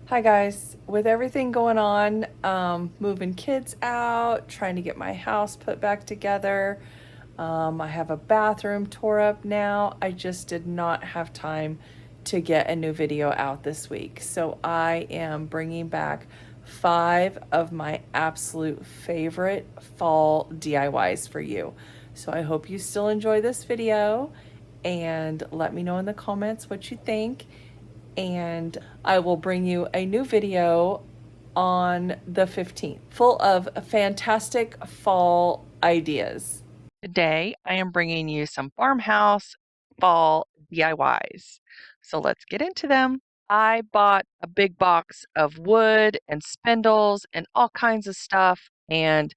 Hi guys, with everything going on, moving kids out, trying to get my house put back together. I have a bathroom tore up now. I just did not have time to get a new video out this week. So I am bringing back 5 of my absolute favorite fall DIYs for you. So I hope you still enjoy this video and let me know in the comments what you think, and I will bring you a new video on the 15th, full of fantastic fall ideas. Today, I am bringing you some farmhouse fall DIYs. So let's get into them. I bought a big box of wood and spindles and all kinds of stuff, and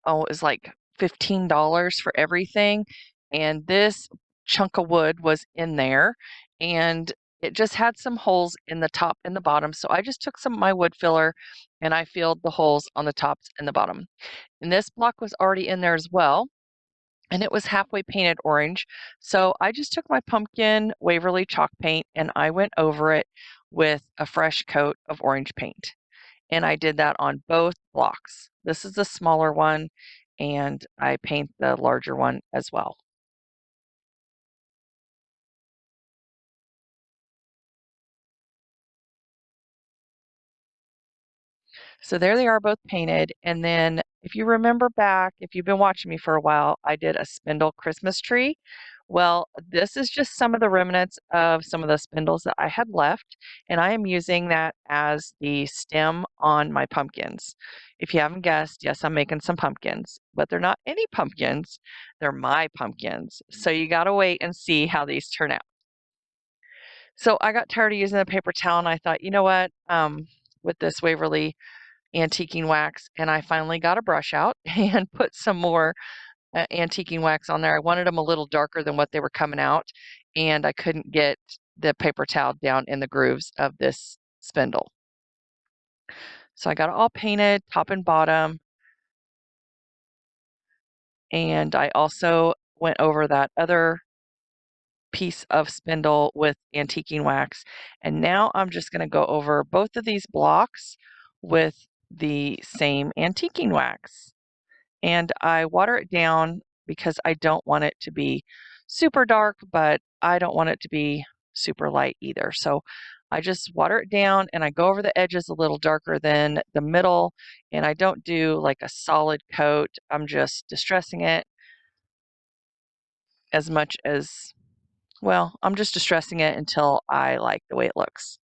it was like $15 for everything. And this chunk of wood was in there, and it just had some holes in the top and the bottom. So I just took some of my wood filler and I filled the holes on the tops and the bottom. And this block was already in there as well, and it was halfway painted orange. So I just took my pumpkin Waverly chalk paint and I went over it with a fresh coat of orange paint. And I did that on both blocks. This is the smaller one, and I paint the larger one as well. So there they are, both painted. And then if you remember back, if you've been watching me for a while, I did a spindle Christmas tree. Well, this is just some of the remnants of some of the spindles that I had left, and I am using that as the stem on my pumpkins. If you haven't guessed, yes, I'm making some pumpkins, but they're not any pumpkins, they're my pumpkins. So you gotta wait and see how these turn out. So I got tired of using the paper towel, and I thought, you know what, with this Waverly antiquing wax, and I finally got a brush out and put some more antiquing wax on there. I wanted them a little darker than what they were coming out, and I couldn't get the paper towel down in the grooves of this spindle. So I got it all painted top and bottom, and I also went over that other piece of spindle with antiquing wax. And now I'm just going to go over both of these blocks with the same antiquing wax. And I water it down because I don't want it to be super dark, but I don't want it to be super light either. So I just water it down and I go over the edges a little darker than the middle, and I don't do like a solid coat. I'm just distressing it as much as, well, I'm just distressing it until I like the way it looks.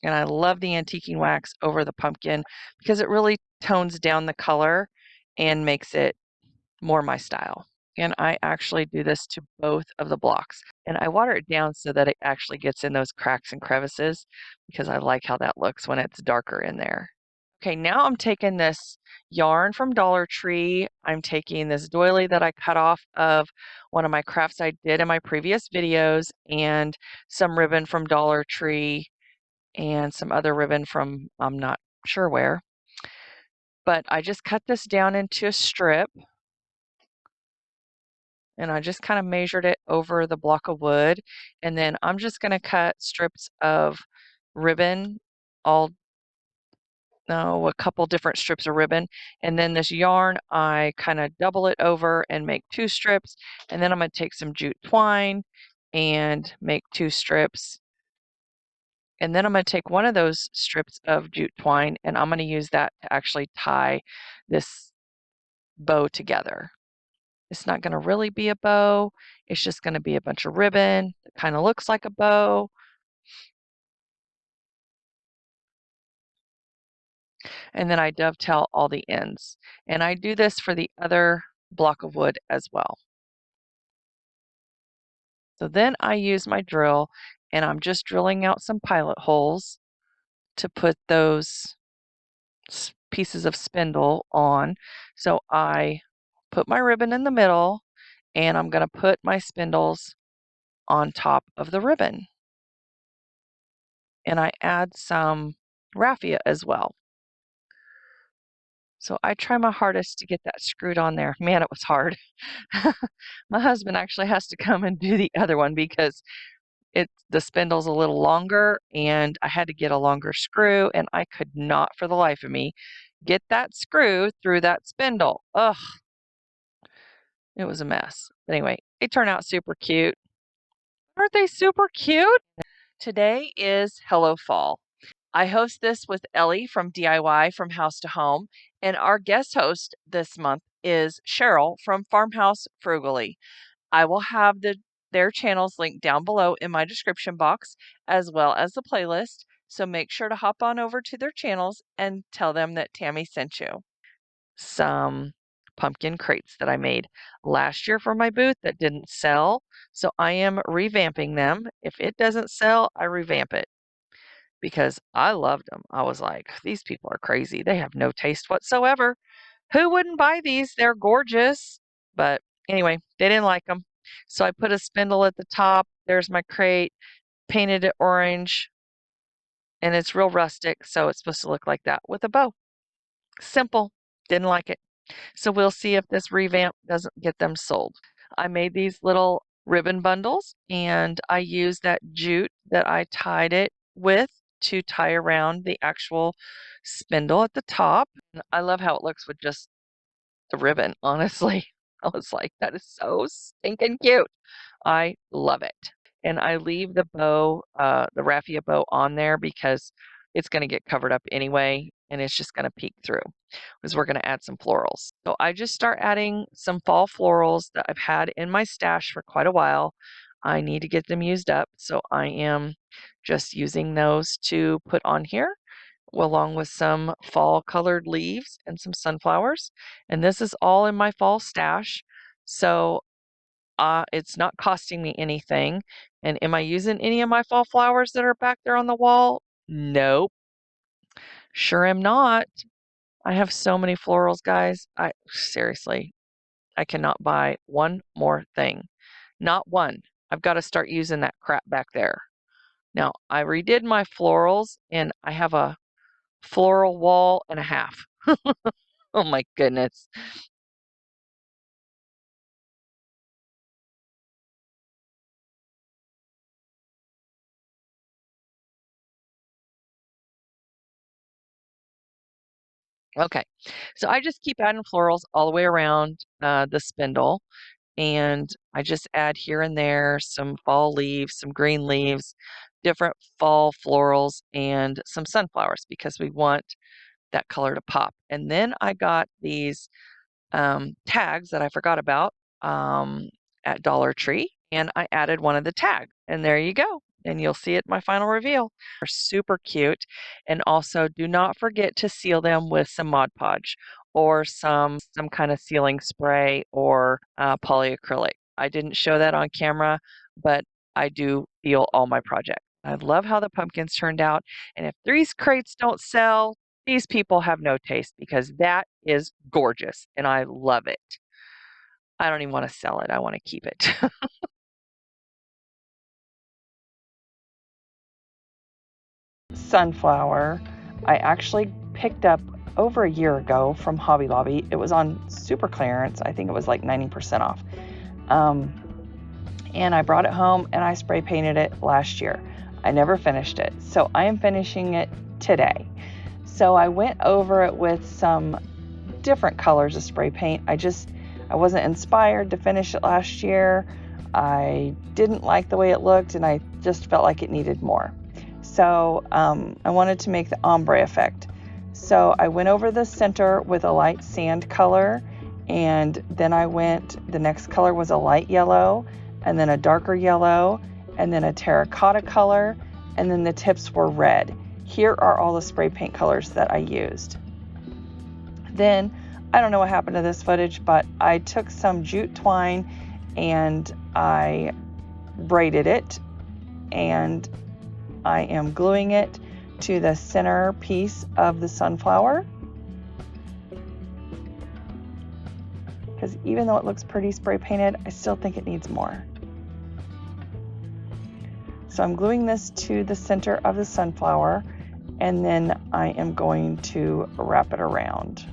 And I love the antiquing wax over the pumpkin because it really tones down the color and makes it more my style. And I actually do this to both of the blocks. And I water it down so that it actually gets in those cracks and crevices because I like how that looks when it's darker in there. Okay, now I'm taking this yarn from Dollar Tree. I'm taking this doily that I cut off of one of my crafts I did in my previous videos, and some ribbon from Dollar Tree and some other ribbon from I'm not sure where. But I just cut this down into a strip, and I just kind of measured it over the block of wood. And then I'm just going to cut strips of ribbon, all, no, a couple different strips of ribbon. And then this yarn, I kind of double it over and make 2 strips. And then I'm going to take some jute twine and make 2 strips. And then I'm going to take one of those strips of jute twine and I'm going to use that to actually tie this bow together. It's not going to really be a bow. It's just going to be a bunch of ribbon that kind of looks like a bow. And then I dovetail all the ends. And I do this for the other block of wood as well. So then I use my drill and I'm just drilling out some pilot holes to put those pieces of spindle on. So I put my ribbon in the middle and I'm going to put my spindles on top of the ribbon. And I add some raffia as well. So I try my hardest to get that screwed on there. Man, it was hard. My husband actually has to come and do the other one because the spindle's a little longer, and I had to get a longer screw, and I could not for the life of me get that screw through that spindle. Ugh, it was a mess. But anyway, they turn out super cute. Aren't they super cute? Today is Hello Fall. I host this with Ellie from DIY from House to Home, and our guest host this month is Cheryl from Farmhouse Frugally. I will have their channels linked down below in my description box, as well as the playlist, so make sure to hop on over to their channels and tell them that Tammy sent you. Some pumpkin crates that I made last year for my booth that didn't sell, so I am revamping them. If it doesn't sell, I revamp it because I loved them. I was like, these people are crazy. They have no taste whatsoever. Who wouldn't buy these? They're gorgeous. But anyway, they didn't like them. So I put a spindle at the top. There's my crate, painted it orange, and it's real rustic. So it's supposed to look like that with a bow. Simple. Didn't like it. So we'll see if this revamp doesn't get them sold. I made these little ribbon bundles, and I used that jute that I tied it with to tie around the actual spindle at the top. I love how it looks with just the ribbon, honestly. I was like, that is so stinking cute. I love it. And I leave the bow, the raffia bow on there because it's going to get covered up anyway, and it's just going to peek through because we're going to add some florals. So I just start adding some fall florals that I've had in my stash for quite a while. I need to get them used up, so I am just using those to put on here along with some fall colored leaves and some sunflowers. And this is all in my fall stash. So it's not costing me anything. And am I using any of my fall flowers that are back there on the wall? Nope. Sure am not. I have so many florals, guys. Seriously, I cannot buy one more thing. Not one. I've got to start using that crap back there. Now, I redid my florals, and I have a floral wall and a half. Oh my goodness. Okay, so I just keep adding florals all the way around the spindle, and I just add here and there some fall leaves, some green leaves, different fall florals, and some sunflowers because we want that color to pop. And then I got these tags that I forgot about at Dollar Tree, and I added one of the tags, and there you go. And you'll see it in my final reveal. They're super cute. And also do not forget to seal them with some Mod Podge or some kind of sealing spray or polyacrylic. I didn't show that on camera, but I do seal all my projects. I love how the pumpkins turned out. And if these crates don't sell, these people have no taste because that is gorgeous and I love it. I don't even want to sell it. I want to keep it. Sunflower, I actually picked up over a year ago from Hobby Lobby. It was on super clearance. I think it was like 90% off. And I brought it home and I spray painted it last year. I never finished it. So I am finishing it today. So I went over it with some different colors of spray paint. I wasn't inspired to finish it last year. I didn't like the way it looked and I just felt like it needed more. So I wanted to make the ombre effect. So I went over the center with a light sand color, and then the next color was a light yellow, and then a darker yellow, and then a terracotta color, and then the tips were red. Here are all the spray paint colors that I used. Then, I don't know what happened to this footage, but I took some jute twine and I braided it, and I am gluing it to the center piece of the sunflower. Because even though it looks pretty spray painted, I still think it needs more. So I'm gluing this to the center of the sunflower, and then I am going to wrap it around.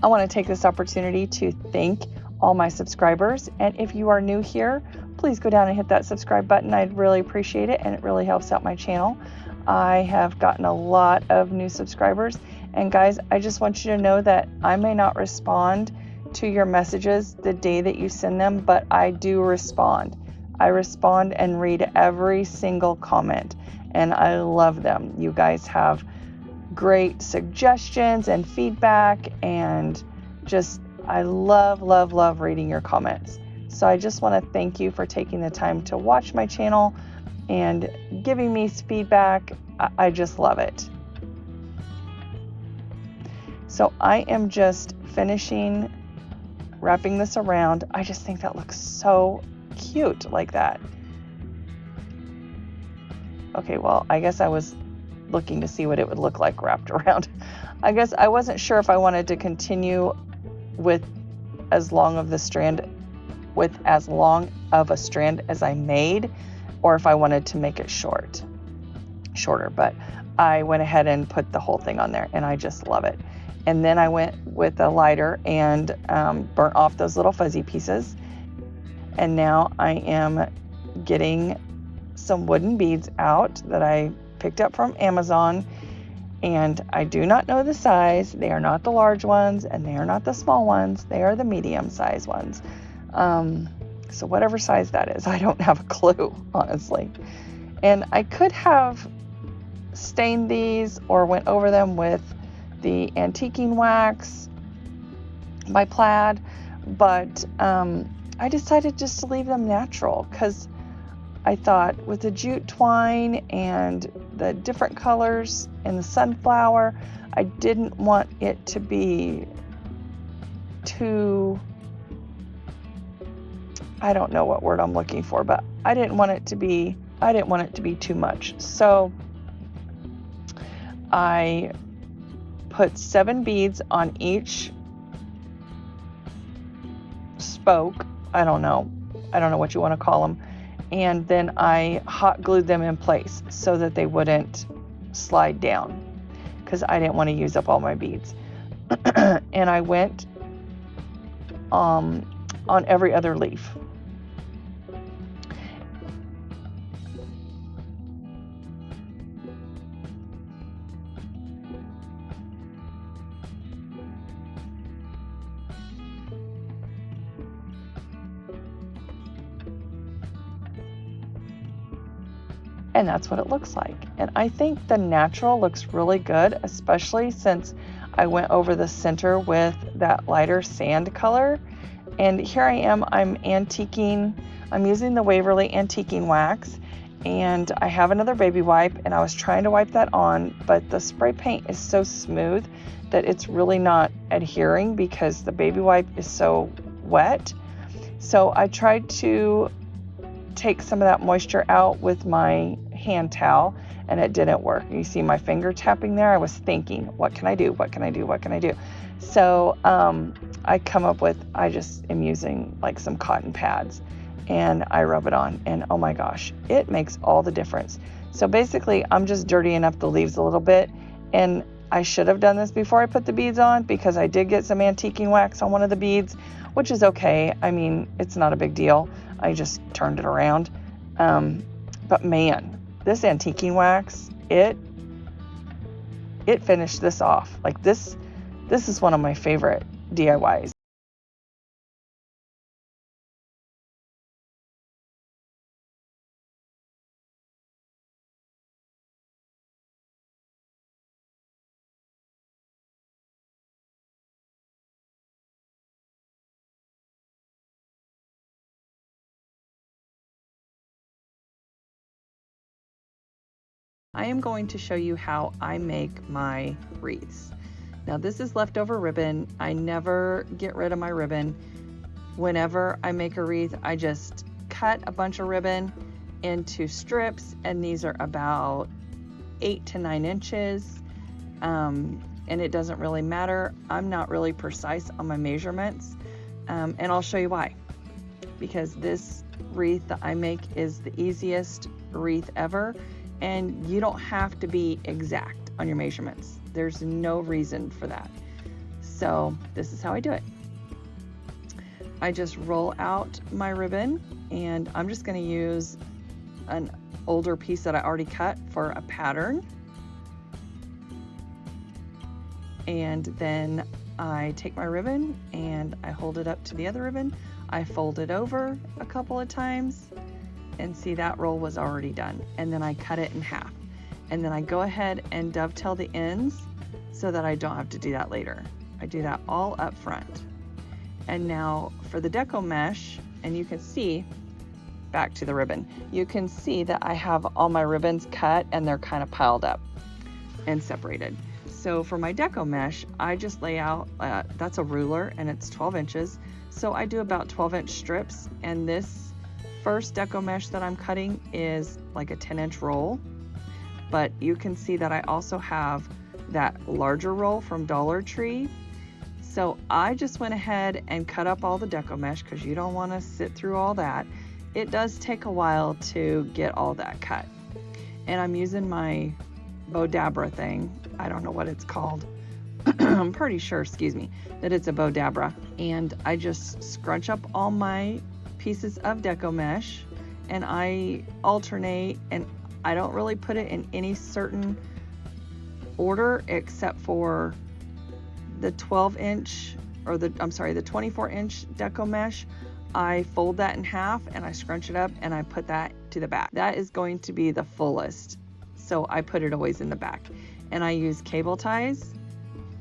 I want to take this opportunity to thank all my subscribers. And if you are new here, please go down and hit that subscribe button. I'd really appreciate it, and it really helps out my channel. I have gotten a lot of new subscribers, and guys, I just want you to know that I may not respond to your messages the day that you send them, but I do respond. I respond and read every single comment, and I love them. You guys have great suggestions and feedback, and just I love reading your comments. So I just want to thank you for taking the time to watch my channel and giving me feedback. I just love it. So I am just finishing wrapping this around. I just think that looks so cute like that. Okay, well, I guess I was looking to see what it would look like wrapped around. I guess I wasn't sure if I wanted to continue with as long of a strand as I made, or if I wanted to make it shorter, but I went ahead and put the whole thing on there, and I just love it. And then I went with a lighter and burnt off those little fuzzy pieces. And now I am getting some wooden beads out that I picked up from Amazon. And I do not know the size. They are not the large ones, and they are not the small ones. They are the medium size ones. So whatever size that is, I don't have a clue, honestly. And I could have stained these or went over them with the antiquing wax by Plaid, but I decided just to leave them natural, because I thought with the jute twine and the different colors and the sunflower, I didn't want it to be too, I don't know what word I'm looking for, but I didn't want it to be too much. So I put 7 beads on each spoke. I don't know what you want to call them. And then I hot glued them in place so that they wouldn't slide down, because I didn't want to use up all my beads. And I went on every other leaf. And that's what it looks like. And I think the natural looks really good, especially since I went over the center with that lighter sand color. And here I am, I'm using the Waverly antiquing wax, and I have another baby wipe, and I was trying to wipe that on, but the spray paint is so smooth that it's really not adhering because the baby wipe is so wet. So I tried to take some of that moisture out with my hand towel, and it didn't work. You see my finger tapping there? I was thinking, what can I do? So I just am using like some cotton pads, and I rub it on, and oh my gosh, it makes all the difference. So basically I'm just dirtying up the leaves a little bit, and I should have done this before I put the beads on, because I did get some antiquing wax on one of the beads, which is okay. I mean, it's not a big deal. I just turned it around. But man, this antiquing wax, it finished this off. Like this is one of my favorite DIYs. I am going to show you how I make my wreaths. Now this is leftover ribbon. I never get rid of my ribbon. Whenever I make a wreath, I just cut a bunch of ribbon into strips, and these are about 8 to 9 inches. And it doesn't really matter. I'm not really precise on my measurements, and I'll show you why. Because this wreath that I make is the easiest wreath ever, and you don't have to be exact on your measurements. There's no reason for that. So this is how I do it. I just roll out my ribbon, and I'm just going to use an older piece that I already cut for a pattern. And then I take my ribbon and I hold it up to the other ribbon. I fold it over a couple of times, and see, that roll was already done. And then I cut it in half. And then I go ahead and dovetail the ends so that I don't have to do that later. I do that all up front. And now for the deco mesh, and you can see, back to the ribbon, you can see that I have all my ribbons cut and they're kind of piled up and separated. So for my deco mesh, I just lay out, that's a ruler and it's 12 inches. So I do about 12-inch strips, and this first deco mesh that I'm cutting is like a 10-inch roll. But you can see that I also have that larger roll from Dollar Tree. So I just went ahead and cut up all the deco mesh because you don't want to sit through all that. It does take a while to get all that cut. And I'm using my Bodabra thing. I don't know what it's called. I'm pretty sure, excuse me, that it's a Bodabra. And I just scrunch up all my pieces of deco mesh, and I alternate, and I don't really put it in any certain order except for the 12-inch, or the 24-inch deco mesh. I fold that in half and I scrunch it up and I put that to the back. That is going to be the fullest, so I put it always in the back. And I use cable ties.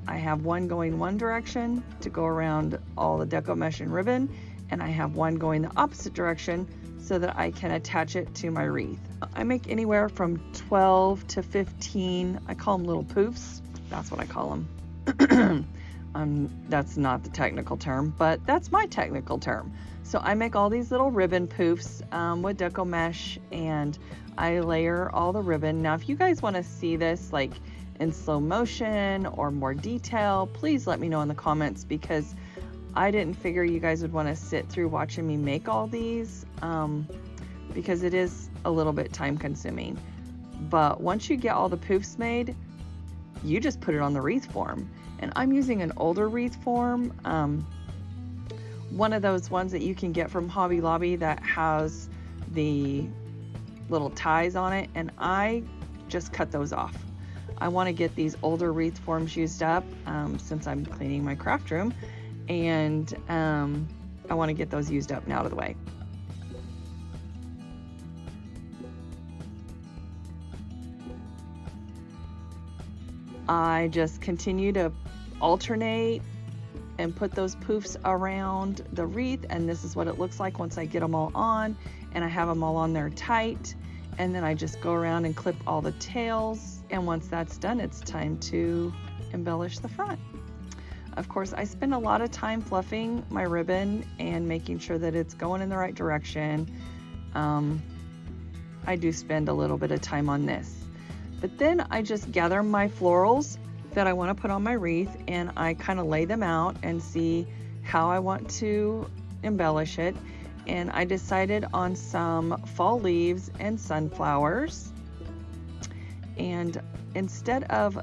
I have one going one direction to go around all the deco mesh and ribbon, and I have one going the opposite direction so that I can attach it to my wreath. I make anywhere from 12 to 15, I call them little poofs. That's what I call them. That's not the technical term, but that's my technical term. So I make all these little ribbon poofs with deco mesh, and I layer all the ribbon. Now, if you guys want to see this like in slow motion or more detail, please let me know in the comments, because I didn't figure you guys would want to sit through watching me make all these, because it is a little bit time consuming. But once you get all the poofs made, you just put it on the wreath form. And I'm using an older wreath form, one of those ones that you can get from Hobby Lobby that has the little ties on it, and I just cut those off. I want to get these older wreath forms used up since I'm cleaning my craft room, and I want to get those used up and out of the way. I just continue to alternate and put those poofs around the wreath, and this is what it looks like once I get them all on and I have them all on there tight. And then I just go around and clip all the tails, and once that's done, it's time to embellish the front. Of course, I spend a lot of time fluffing my ribbon and making sure that it's going in the right direction. I do spend a little bit of time on this. But then I just gather my florals that I want to put on my wreath, and I kind of lay them out and see how I want to embellish it. And I decided on some fall leaves and sunflowers. And instead of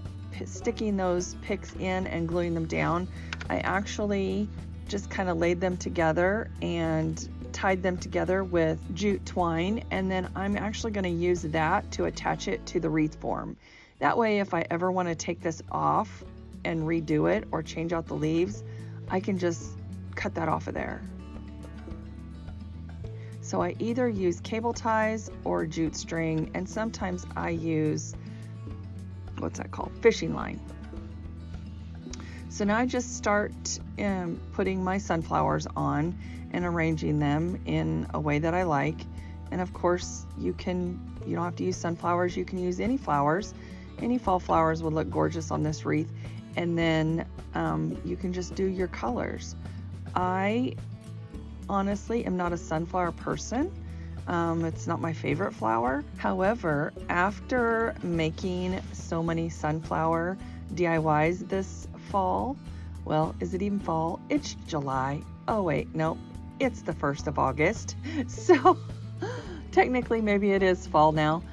sticking those picks in and gluing them down, I actually just kind of laid them together and tied them together with jute twine, and then I'm actually going to use that to attach it to the wreath form. That way, if I ever want to take this off and redo it or change out the leaves, I can just cut that off of there. So I either use cable ties or jute string, and sometimes I use, what's that called? Fishing line. So now I just start putting my sunflowers on and arranging them in a way that I like. And of course, you don't have to use sunflowers, you can use any flowers. Any fall flowers would look gorgeous on this wreath. And then you can just do your colors. I honestly am not a sunflower person. It's not my favorite flower. However, after making so many sunflower DIYs this fall, well, is it even fall? It's July. Oh wait, no, it's the 1st of August. So technically maybe it is fall now.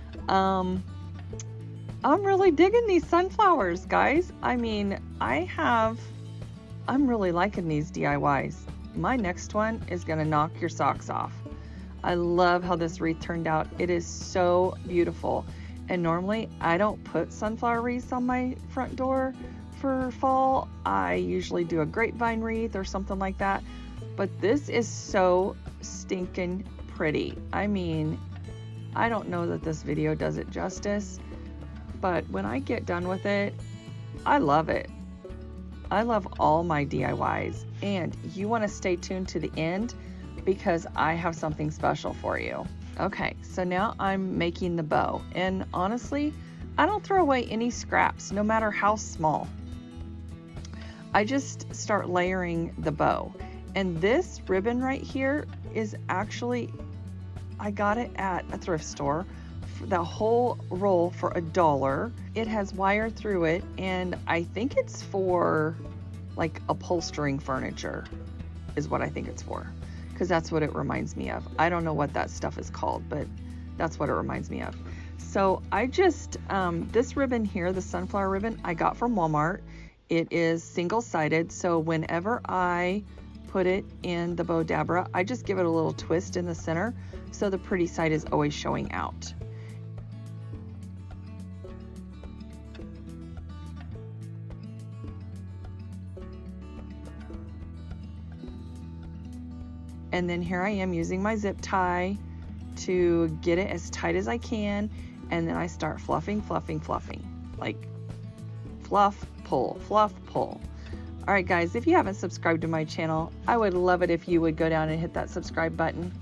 I'm really digging these sunflowers, guys. I mean, I'm really liking these DIYs. my next one is gonna knock your socks off. I love how this wreath turned out. It is so beautiful. And normally I don't put sunflower wreaths on my front door for fall. I usually do a grapevine wreath or something like that. But this is so stinking pretty. I mean, I don't know that this video does it justice, but when I get done with it, I love it. I love all my DIYs, and you want to stay tuned to the end because I have something special for you. Okay, so now I'm making the bow, and honestly, I don't throw away any scraps, no matter how small. I just start layering the bow, and this ribbon right here is actually, I got it at a thrift store, the whole roll for $1. It has wire through it, and I think it's for like upholstering furniture is what I think it's for, because that's what it reminds me of. I don't know what that stuff is called, but that's what it reminds me of. So I just, this ribbon here, the sunflower ribbon, I got from Walmart. It is single-sided, so whenever I put it in the bow dabra, I just give it a little twist in the center, so the pretty side is always showing out. And then here I am using my zip tie to get it as tight as I can, and then I start fluffing, like fluff, pull, fluff, pull. All right, guys, if you haven't subscribed to my channel, I would love it if you would go down and hit that subscribe button.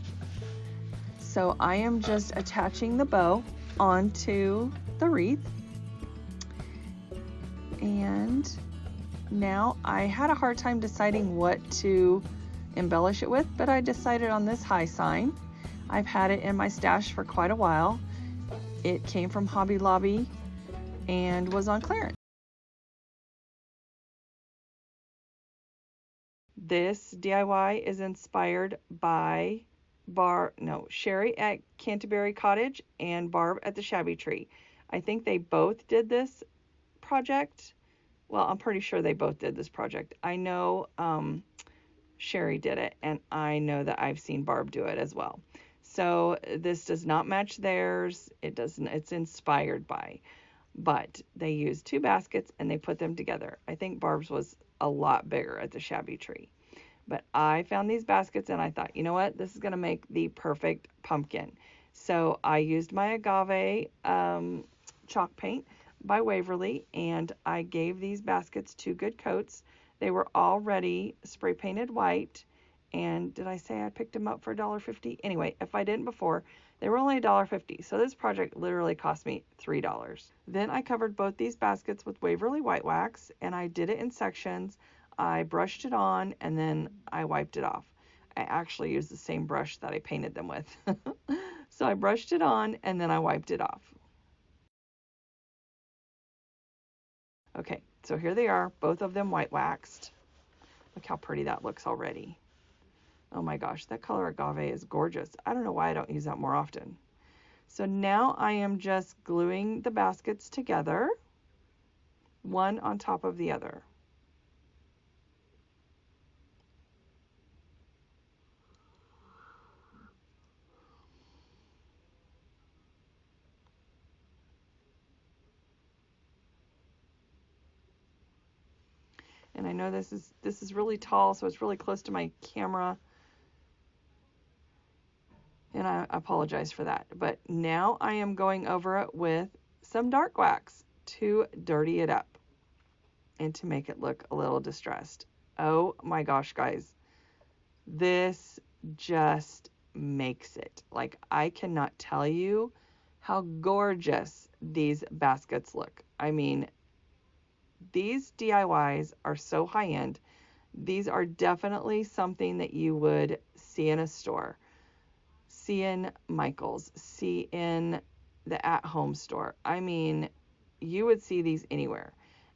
So I am just attaching the bow onto the wreath. And now I had a hard time deciding what to embellish it with, but I decided on this high sign. I've had it in my stash for quite a while. It came from Hobby Lobby and was on clearance. This DIY is inspired by Sherry at Canterbury Cottage and Barb at the Shabby Tree. I think they both did this project. Well, I'm pretty sure they both did this project. I know Sherry did it, and I know that I've seen Barb do it as well. So this does not match theirs. It doesn't, it's inspired by, but they used 2 baskets and they put them together. I think Barb's was a lot bigger at the Shabby Tree, but I found these baskets and I thought, you know what, this is going to make the perfect pumpkin. So I used my agave chalk paint by Waverly, and I gave these baskets 2 good coats. They were already spray painted white, and did I say I picked them up for $1.50? Anyway, if I didn't before, they were only $1.50, so this project literally cost me $3. Then I covered both these baskets with Waverly white wax, and I did it in sections. I brushed it on, and then I wiped it off. I actually used the same brush that I painted them with. So I brushed it on, and then I wiped it off. Okay, so here they are, both of them white waxed. Look how pretty that looks already. Oh my gosh, that color agave is gorgeous. I don't know why I don't use that more often. So now I am just gluing the baskets together, one on top of the other. And I know this is really tall, so it's really close to my camera. And I apologize for that. But now I am going over it with some dark wax to dirty it up and to make it look a little distressed. Oh my gosh, guys. This just makes it. Like, I cannot tell you how gorgeous these baskets look. I mean, these DIYs are so high-end. These are definitely something that you would see in a store, see in Michael's, see in the at-home store. I mean, you would see these anywhere.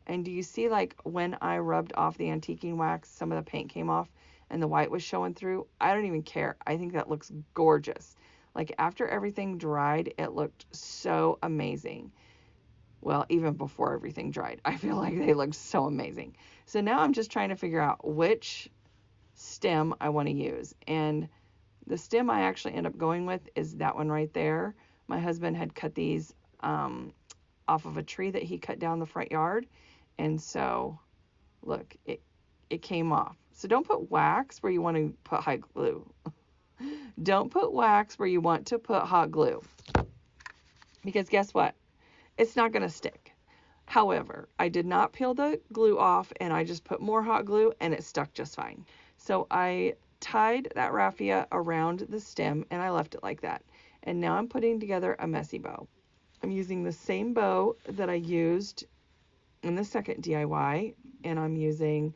And do you see, like, when I rubbed off the antiquing wax, some of the paint came off and the white was showing through? I don't even care. I think that looks gorgeous. Like, after everything dried, it looked so amazing. Well, even before everything dried, I feel like they looked so amazing. So now I'm just trying to figure out which stem I want to use. And the stem I actually end up going with is that one right there. My husband had cut these off of a tree that he cut down the front yard. And so, look, it came off. So don't put wax where you want to put hot glue. Don't put wax where you want to put hot glue. Because guess what? It's not going to stick. However, I did not peel the glue off and I just put more hot glue and it stuck just fine. So I tied that raffia around the stem and I left it like that. And now I'm putting together a messy bow. I'm using the same bow that I used in the second DIY, and I'm using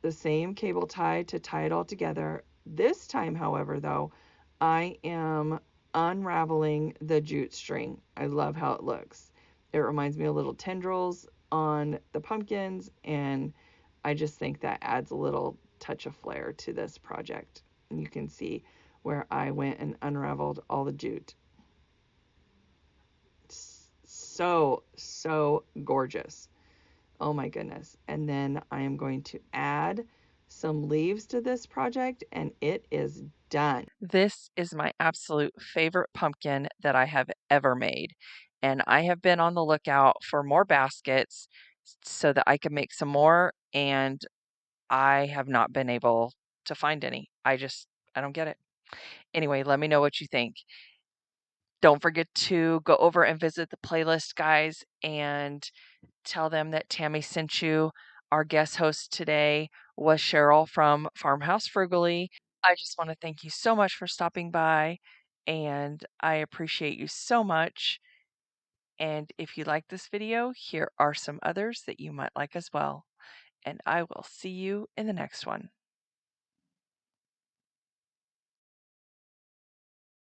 the same cable tie to tie it all together. This time, however, though, I am unraveling the jute string. I love how it looks. It reminds me of little tendrils on the pumpkins, and I just think that adds a little touch of flair to this project. And you can see where I went and unraveled all the jute. So, so gorgeous. Oh my goodness. And then I am going to add some leaves to this project and it is done. This is my absolute favorite pumpkin that I have ever made. And I have been on the lookout for more baskets so that I can make some more. And I have not been able to find any. I don't get it. Anyway, let me know what you think. Don't forget to go over and visit the playlist, guys, and tell them that Tammy sent you. Our guest host today was Cheryl from Farmhouse Frugally. I just want to thank you so much for stopping by, and I appreciate you so much. And if you like this video, here are some others that you might like as well. And I will see you in the next one.